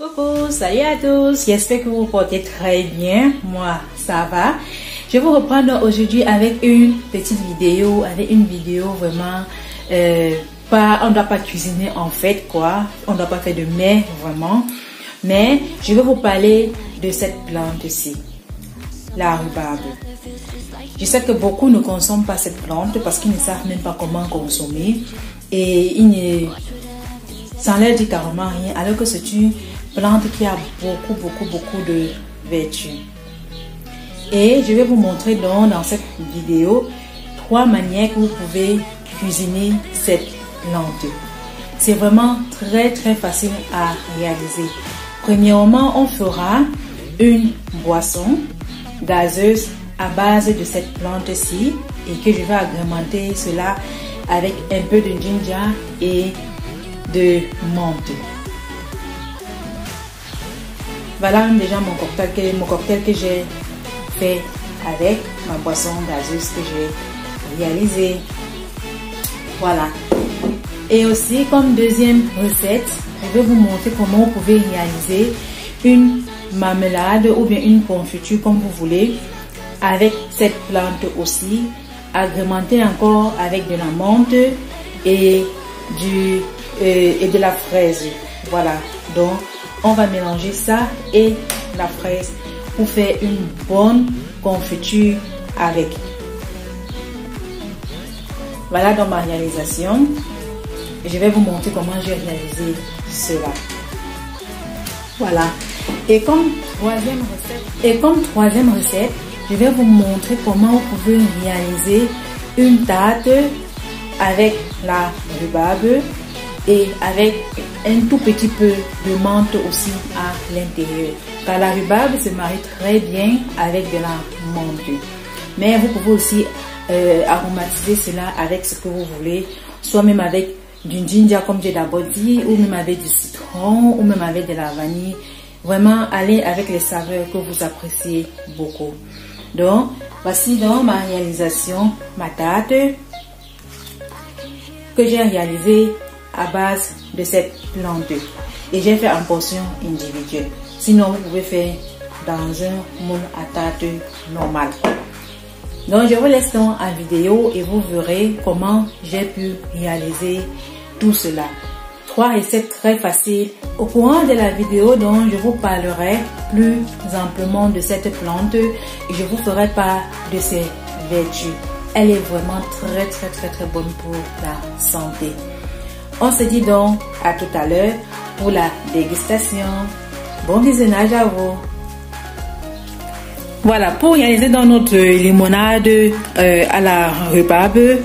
Coucou, salut à tous, j'espère que vous vous portez très bien, moi ça va. Je vais vous reprendre aujourd'hui avec une petite vidéo, vraiment, on ne doit pas cuisiner en fait quoi, on ne doit pas faire de mets vraiment, mais je vais vous parler de cette plante-ci, la rhubarbe. Je sais que beaucoup ne consomment pas cette plante parce qu'ils ne savent même pas comment consommer et ça ne leur dit carrément rien, alors que c'est une plante qui a beaucoup de vertus. Et je vais vous montrer donc dans cette vidéo 3 manières que vous pouvez cuisiner cette plante. C'est vraiment très facile à réaliser. Premièrement, on fera une boisson gazeuse à base de cette plante-ci et que je vais agrémenter cela avec un peu de ginger et de menthe. Voilà déjà mon cocktail que j'ai fait avec ma boisson gazeuse que j'ai réalisée. Voilà. Et aussi comme deuxième recette, je vais vous montrer comment vous pouvez réaliser une marmelade ou bien une confiture comme vous voulez avec cette plante aussi, agrémentée encore avec de la menthe et de la fraise. Voilà, donc on va mélanger ça et la fraise pour faire une bonne confiture avec. Voilà donc ma réalisation. Je vais vous montrer comment j'ai réalisé cela. Voilà. Et comme troisième recette, je vais vous montrer comment vous pouvez réaliser une tarte avec la rhubarbe et avec un tout petit peu de menthe aussi à l'intérieur. Car la rhubarbe se marie très bien avec de la menthe. Mais vous pouvez aussi aromatiser cela avec ce que vous voulez, soit même avec du ginger comme j'ai d'abord dit, ou même avec du citron, ou même avec de la vanille. Vraiment, allez avec les saveurs que vous appréciez beaucoup. Donc, voici donc ma réalisation, ma tarte que j'ai réalisée à base de cette plante. Et j'ai fait en portion individuelle. Sinon, vous pouvez faire dans un moule à tarte normal. Donc, je vous laisse donc en vidéo et vous verrez comment j'ai pu réaliser tout cela. 3 recettes très faciles. Au courant de la vidéo, donc, je vous parlerai plus amplement de cette plante et je vous ferai part de ses vertus. Elle est vraiment très bonne pour la santé. On se dit donc à tout à l'heure pour la dégustation. Bon visionnage à vous. Voilà, pour réaliser dans notre limonade à la rhubarbe,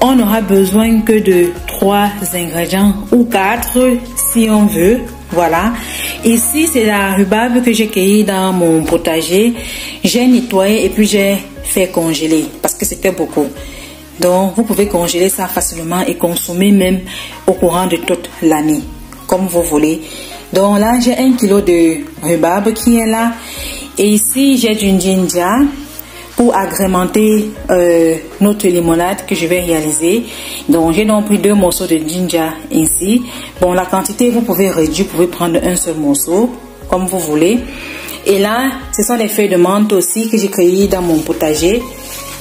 on n'aura besoin que de 3 ingrédients ou 4 si on veut. Voilà. Ici, c'est la rhubarbe que j'ai cueillie dans mon potager. J'ai nettoyé et puis j'ai fait congeler parce que c'était beaucoup. Donc, vous pouvez congeler ça facilement et consommer même au courant de toute l'année, comme vous voulez. Donc là, j'ai 1 kg de rhubarbe qui est là. Et ici, j'ai du ginger pour agrémenter notre limonade que je vais réaliser. Donc, j'ai donc pris 2 morceaux de ginger ici. Bon, la quantité, vous pouvez réduire, vous pouvez prendre un seul morceau, comme vous voulez. Et là, ce sont des feuilles de menthe aussi que j'ai cueillies dans mon potager.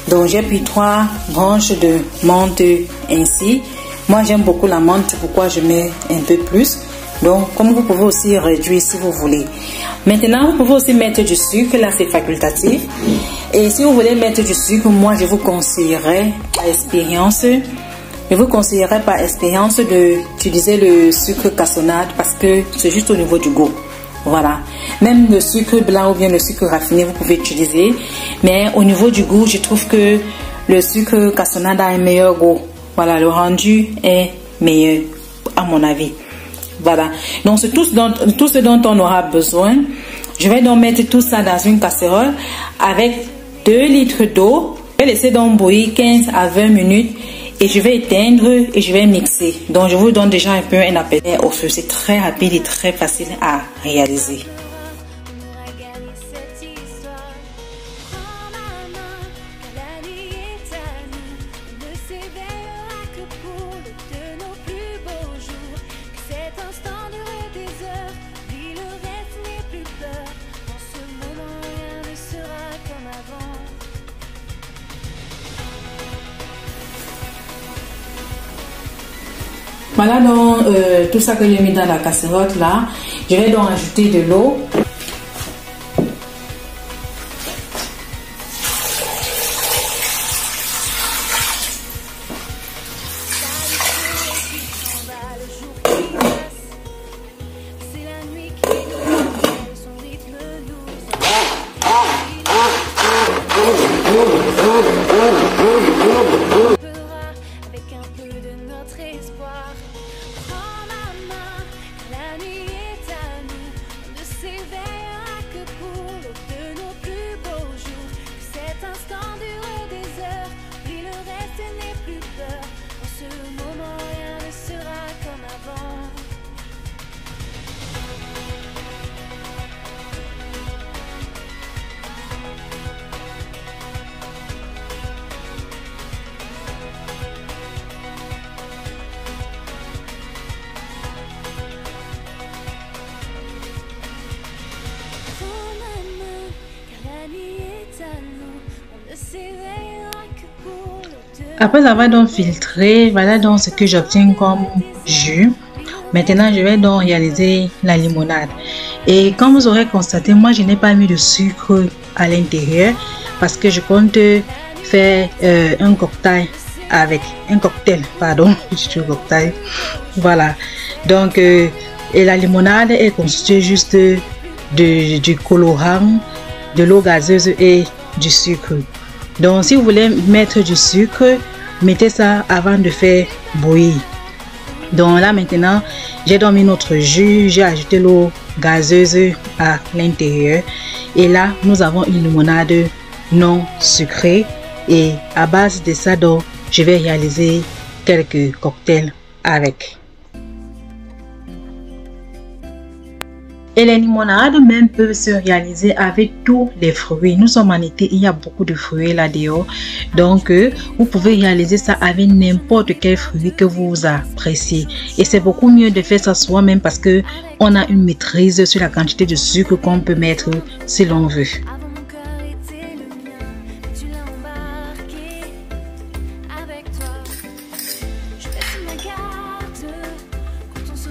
Donc, j'ai pris 3 branches de menthe ainsi. Moi, j'aime beaucoup la menthe, c'est pourquoi je mets un peu plus. Donc, comme vous pouvez aussi réduire si vous voulez. Maintenant, vous pouvez aussi mettre du sucre. Là, c'est facultatif. Et si vous voulez mettre du sucre, moi, je vous conseillerais par expérience. Je vous conseillerais par expérience d'utiliser le sucre cassonade parce que c'est juste au niveau du goût. Voilà. Même le sucre blanc ou bien le sucre raffiné, vous pouvez utiliser. Mais au niveau du goût, je trouve que le sucre cassonade a un meilleur goût. Voilà, le rendu est meilleur, à mon avis. Voilà, donc c'est tout ce dont on aura besoin. Je vais donc mettre tout ça dans une casserole avec 2 litres d'eau. Je vais laisser donc bouillir 15 à 20 minutes et je vais éteindre et je vais mixer. Donc je vous donne déjà un peu un appétit au feu. C'est très rapide et très facile à réaliser. Cet instant de tes heures, Voilà donc tout ça que j'ai mis dans la casserole là. Je vais donc ajouter de l'eau. Après avoir donc filtré, voilà donc ce que j'obtiens comme jus. Maintenant, je vais donc réaliser la limonade. Et comme vous aurez constaté, moi je n'ai pas mis de sucre à l'intérieur parce que je compte faire un cocktail avec cocktail. Voilà. Donc et la limonade est constituée juste du colorant, de l'eau gazeuse et du sucre. Donc si vous voulez mettre du sucre, mettez ça avant de faire bouillir. Donc là maintenant, j'ai donc mis notre jus, j'ai ajouté l'eau gazeuse à l'intérieur. Et là, nous avons une limonade non sucrée. Et à base de ça, donc, je vais réaliser quelques cocktails avec. Et les limonades même peuvent se réaliser avec tous les fruits. Nous sommes en été, il y a beaucoup de fruits là-dehors. Donc, vous pouvez réaliser ça avec n'importe quel fruit que vous appréciez. Et c'est beaucoup mieux de faire ça soi-même parce que on a une maîtrise sur la quantité de sucre qu'on peut mettre si l'on veut.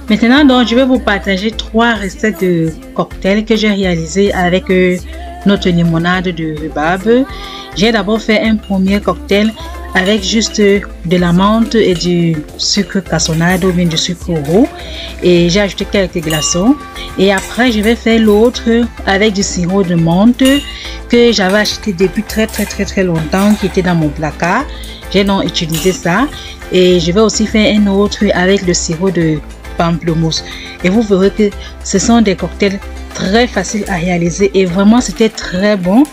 Maintenant, donc, je vais vous partager 3 recettes de cocktails que j'ai réalisées avec notre limonade de rhubarbe. J'ai d'abord fait un premier cocktail avec juste de la menthe et du sucre cassonade ou bien du sucre roux. Et j'ai ajouté quelques glaçons. Et après, je vais faire l'autre avec du sirop de menthe que j'avais acheté depuis très longtemps, qui était dans mon placard. J'ai donc utilisé ça. Et je vais aussi faire un autre avec le sirop de pamplemousse. Et vous verrez que ce sont des cocktails très faciles à réaliser et vraiment c'était très bon.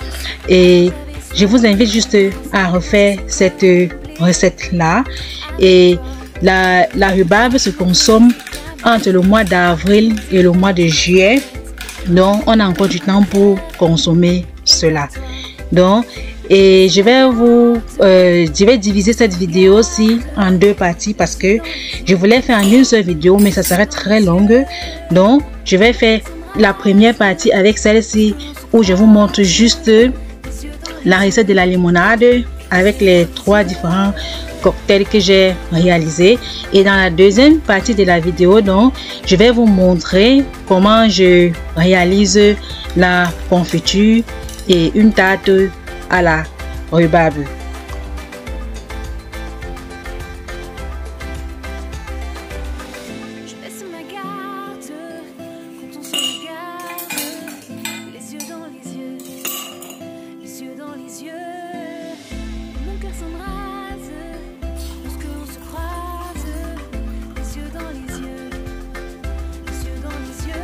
Et je vous invite juste à refaire cette recette là. Et la rhubarbe se consomme entre le mois d'avril et le mois de juillet. Donc on a encore du temps pour consommer cela. Donc et je vais diviser cette vidéo aussi en 2 parties parce que je voulais faire en une seule vidéo mais ça serait très longue. Donc je vais faire la première partie avec celle-ci où je vous montre juste la recette de la limonade avec les 3 différents cocktails que j'ai réalisés. Et dans la deuxième partie de la vidéo, donc je vais vous montrer comment je réalise la confiture et une tarte à la rhubarbe. Je baisse ma garde quand on se regarde, les yeux dans les yeux, les yeux dans les yeux. Mon cœur s'embrase lorsque l'on se croise, les yeux dans les yeux, les yeux dans les yeux.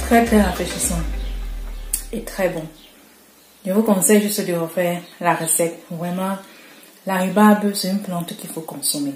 Très rafraîchissant et très bon. Je vous conseille juste de refaire la recette. Vraiment, la rhubarbe, c'est une plante qu'il faut consommer.